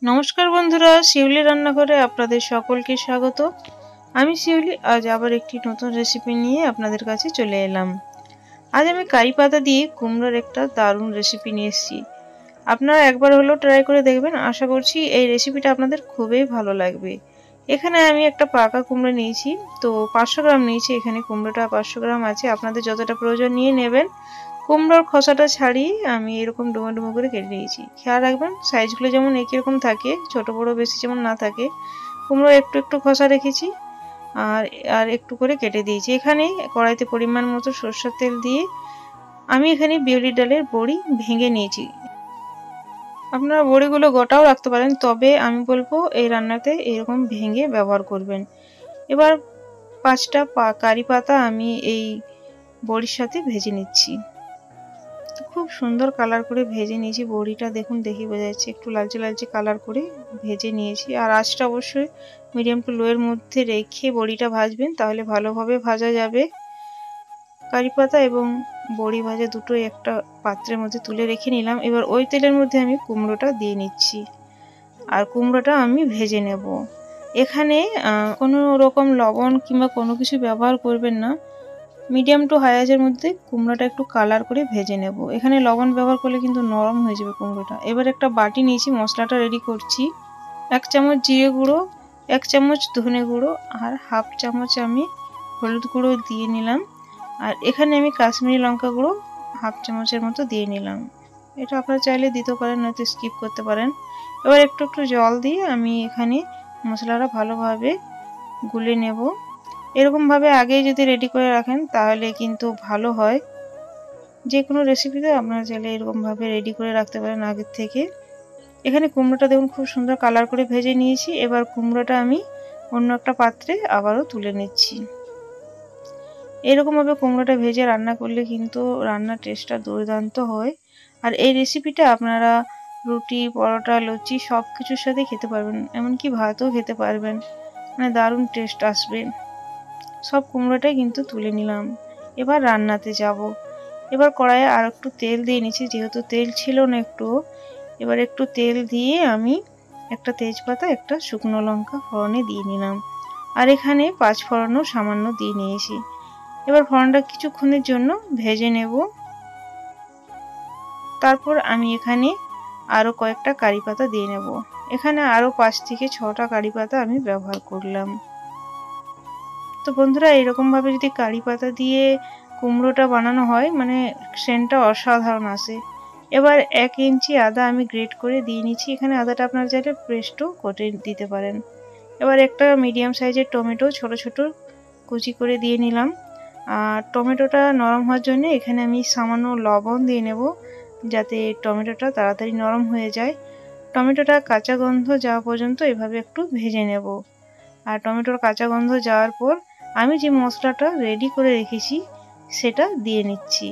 নমস্কার বন্ধুরা, শিউলি রান্নাঘরে আপনাদের সকলকে স্বাগত। আমি শিউলি আজ আবার একটি নতুন রেসিপি নিয়ে আপনাদের কাছে চলে এলাম। আজ আমি কারি পাতা দিয়ে কুমড়োর একটা দারুণ রেসিপি নিয়ে এসেছি। আপনারা একবার হলেও ট্রাই করে দেখবেন, আশা করছি এই রেসিপিটা আপনাদের খুবই ভালো লাগবে। এখানে আমি একটা পাকা কুমড়ো নিয়েছি, তো 500 গ্রাম নিয়েছি। এখানে কুমড়োটা 500 গ্রাম আছে, আপনাদের যতটা প্রয়োজন নিয়ে নেবেন। কুমড়োর খোসাটা ছাড়িয়ে আমি এরকম ডুমো ডুমো করে কেটে নিয়েছি। খেয়াল রাখবেন সাইজগুলো যেমন একই রকম থাকে, ছোট বড় বেশি যেমন না থাকে। কুমড়ো একটু একটু খোসা রেখেছি আর আর একটু করে কেটে দিয়েছি। এখানে কড়াইতে পরিমাণ মতো সরষের তেল দিয়ে আমি এখানে বিউলির ডালের বড়ি ভেঙে নিয়েছি। আপনারা বড়িগুলো গোটাও রাখতে পারেন, তবে আমি বলবো এই রান্নাতে এরকম ভেঙে ব্যবহার করবেন। এবার 5টা কারি পাতা আমি এই বড়ির সাথে ভেজে নিচ্ছি। খুব সুন্দর কালার করে ভেজে নিয়েছি বড়িটা, দেখুন দেখি বোঝা যাচ্ছে একটু লালচে লালচে কালার করে ভেজে নিয়েছি। আর আঁচটা অবশ্যই মিডিয়াম টু লো এর মধ্যে রেখে বড়িটা ভাজবেন, তাহলে ভালোভাবে ভাজা যাবে। কারি পাতা এবং বড়ি ভাজা দুটোই একটা পাত্রের মধ্যে তুলে রেখে নিলাম। এবার ওই তেলের মধ্যে আমি কুমড়োটা দিয়ে নিচ্ছি আর কুমড়োটা আমি ভেজে নেব। এখানে কোনো রকম লবণ কিংবা কোনো কিছু ব্যবহার করবেন না। মিডিয়াম টু হাই আঁচের মধ্যে কুমড়োটা একটু কালার করে ভেজে নেব। এখানে লবণ ব্যবহার করলে কিন্তু নরম হয়ে যাবে কুমড়োটা। এবার একটা বাটি নিয়েছি, মশলাটা রেডি করছি। 1 চামচ জিরে গুঁড়ো, 1 চামচ ধনে গুঁড়ো আর হাফ চামচ আমি হলুদ গুঁড়ো দিয়ে নিলাম। আর এখানে আমি কাশ্মীরি লঙ্কা গুঁড়ো হাফ চামচের মতো দিয়ে নিলাম। এটা আপনারা চাইলে দিতে পারেন, নয়তো স্কিপ করতে পারেন। এবার একটু একটু জল দিয়ে আমি এখানে মশলাটা ভালোভাবে গুলে নেব। এরকমভাবে আগেই যদি রেডি করে রাখেন তাহলে কিন্তু ভালো হয়। যে কোনো রেসিপিতে আপনারা চাইলে এরকমভাবে রেডি করে রাখতে পারেন আগের থেকে। এখানে কুমড়োটা দেখুন খুব সুন্দর কালার করে ভেজে নিয়েছি। এবার কুমড়োটা আমি অন্য একটা পাত্রে আবারও তুলে নিচ্ছি। এরকমভাবে কুমড়োটা ভেজে রান্না করলে কিন্তু রান্নার টেস্টটা দুর্দান্ত হয়। আর এই রেসিপিটা আপনারা রুটি, পরোটা, লুচি সব কিছুর সাথে খেতে পারবেন, এমনকি ভাতও খেতে পারবেন, মানে দারুণ টেস্ট আসবে। সব কুমড়োটাই কিন্তু তুলে নিলাম। এবার রান্নাতে যাব। এবার কড়াইয়ে আর একটু তেল দিয়ে নিচ্ছি, যেহেতু তেল ছিল না একটু। এবার একটু তেল দিয়ে আমি একটা তেজপাতা, একটা শুকনো লঙ্কা ফোড়নে দিয়ে নিলাম। আর এখানে 5 ফোড়নও সামান্য দিয়ে নিয়েছি। এবার ফোড়নটা কিছুক্ষণের জন্য ভেজে নেব। তারপর আমি এখানে আরও কয়েকটা কারি পাতা দিয়ে নেব। এখানে আরও 5 থেকে 6টা কারি পাতা আমি ব্যবহার করলাম। তো বন্ধুরা, এরকমভাবে যদি কারি পাতা দিয়ে কুমড়োটা বানানো হয়, মানে সেন্টটা অসাধারণ আসে। এবার 1 ইঞ্চি আদা আমি গ্রেট করে দিয়ে নিচ্ছি। এখানে আদাটা আপনারা চাইলে পেস্টও করে দিতে পারেন। এবার একটা মিডিয়াম সাইজের টমেটো ছোট ছোট কুচি করে দিয়ে নিলাম। আর টমেটোটা নরম হওয়ার জন্য এখানে আমি সামান্য লবণ দিয়ে নেব, যাতে টমেটোটা তাড়াতাড়ি নরম হয়ে যায়। টমেটোটা কাঁচা গন্ধ যাওয়া পর্যন্ত এভাবে একটু ভেজে নেব। আর টমেটোর কাঁচা গন্ধ যাওয়ার পর আমি যে মশলাটা রেডি করে রেখেছি সেটা দিয়ে নিচ্ছি।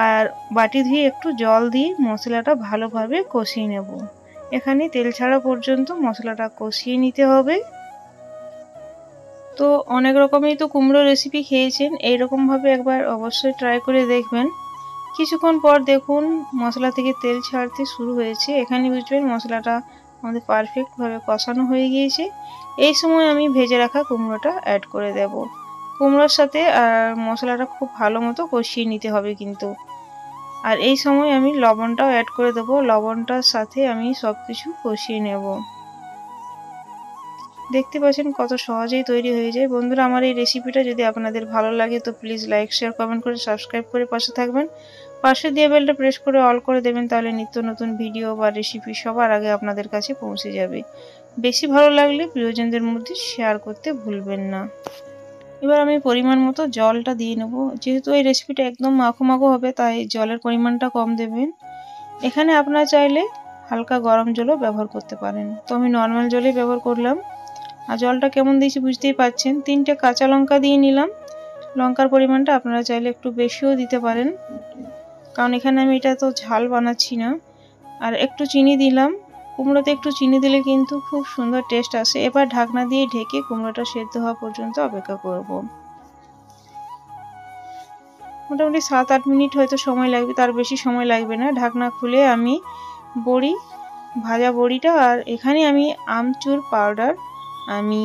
আর বাটি ধুয়ে একটু জল দিয়ে মশলাটা ভালোভাবে কষিয়ে নেব। এখানে তেল ছাড়া পর্যন্ত মশলাটা কষিয়ে নিতে হবে। তো অনেক রকমই তো কুমড়ো রেসিপি খেয়েছেন, এইরকমভাবে একবার অবশ্যই ট্রাই করে দেখবেন। কিছুক্ষণ পর দেখুন মশলা থেকে তেল ছাড়তে শুরু হয়েছে। এখানে বুঝবেন মশলাটা আমাদের পারফেক্টভাবে কষানো হয়ে গিয়েছে। এই সময় আমি ভেজে রাখা কুমড়োটা অ্যাড করে দেব। কুমড়োর সাথে আর মশলাটা খুব ভালো মতো কষিয়ে নিতে হবে কিন্তু। আর এই সময় আমি লবণটাও অ্যাড করে দেব। লবণটার সাথে আমি সব কিছু কষিয়ে নেব। দেখতে পাচ্ছেন কত সহজেই তৈরি হয়ে যায়। বন্ধুরা, আমার এই রেসিপিটা যদি আপনাদের ভালো লাগে তো প্লিজ লাইক, শেয়ার, কমেন্ট করে সাবস্ক্রাইব করে পাশে থাকবেন। পাশে দিয়ে বেলটা প্রেস করে অল করে দেবেন, তাহলে নিত্য নতুন ভিডিও বা রেসিপি সবার আগে আপনাদের কাছে পৌঁছে যাবে। বেশি ভালো লাগলে প্রিয়জনদের মধ্যে শেয়ার করতে ভুলবেন না। এবার আমি পরিমাণ মতো জলটা দিয়ে নেব। যেহেতু এই রেসিপিটা একদম মাখো মাখো হবে, তাই জলের পরিমাণটা কম দেবেন। এখানে আপনারা চাইলে হালকা গরম জলও ব্যবহার করতে পারেন, তো আমি নর্মাল জলই ব্যবহার করলাম। আর জলটা কেমন দিয়েছি বুঝতেই পাচ্ছেন। 3টে কাঁচা লঙ্কা দিয়ে নিলাম। লঙ্কার পরিমাণটা আপনারা চাইলে একটু বেশিও দিতে পারেন, কারণ এখানে আমি এটা তো ঝাল বানাচ্ছি না। আর একটু চিনি দিলাম। কুমড়োতে একটু চিনি দিলে কিন্তু খুব সুন্দর টেস্ট আসে। এবার ঢাকনা দিয়ে ঢেকে কুমড়োটা সেদ্ধ হওয়া পর্যন্ত অপেক্ষা করব। মোটামুটি 7-8 মিনিট হয়তো সময় লাগবে, তার বেশি সময় লাগবে না। ঢাকনা খুলে আমি বড়ি ভাজা বড়িটা, আর এখানে আমি আমচুর পাউডার আমি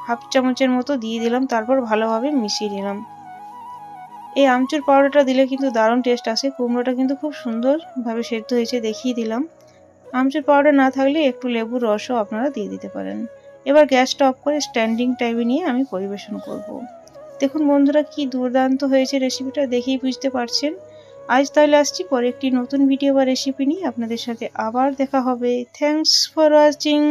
হাফ চামচের মতো দিয়ে দিলাম, তারপর ভালোভাবে মিশিয়ে নিলাম। এই আমচুর পাউডারটা দিলে কিন্তু দারুণ টেস্ট আসে। কুমড়োটা কিন্তু খুব সুন্দরভাবে সেদ্ধ হয়েছে, দেখিয়ে দিলাম। আমচুর পাউডার না থাকলে একটু লেবুর রসও আপনারা দিয়ে দিতে পারেন। এবার গ্যাসটা অফ করে স্ট্যান্ডিং টাইমে নিয়ে আমি পরিবেশন করব। দেখুন বন্ধুরা, কি দুর্দান্ত হয়েছে রেসিপিটা, দেখেই বুঝতে পারছেন। আজ তাহলে আসছি, পরে একটি নতুন ভিডিও বা রেসিপি নিয়ে আপনাদের সাথে আবার দেখা হবে। Thanks for watching.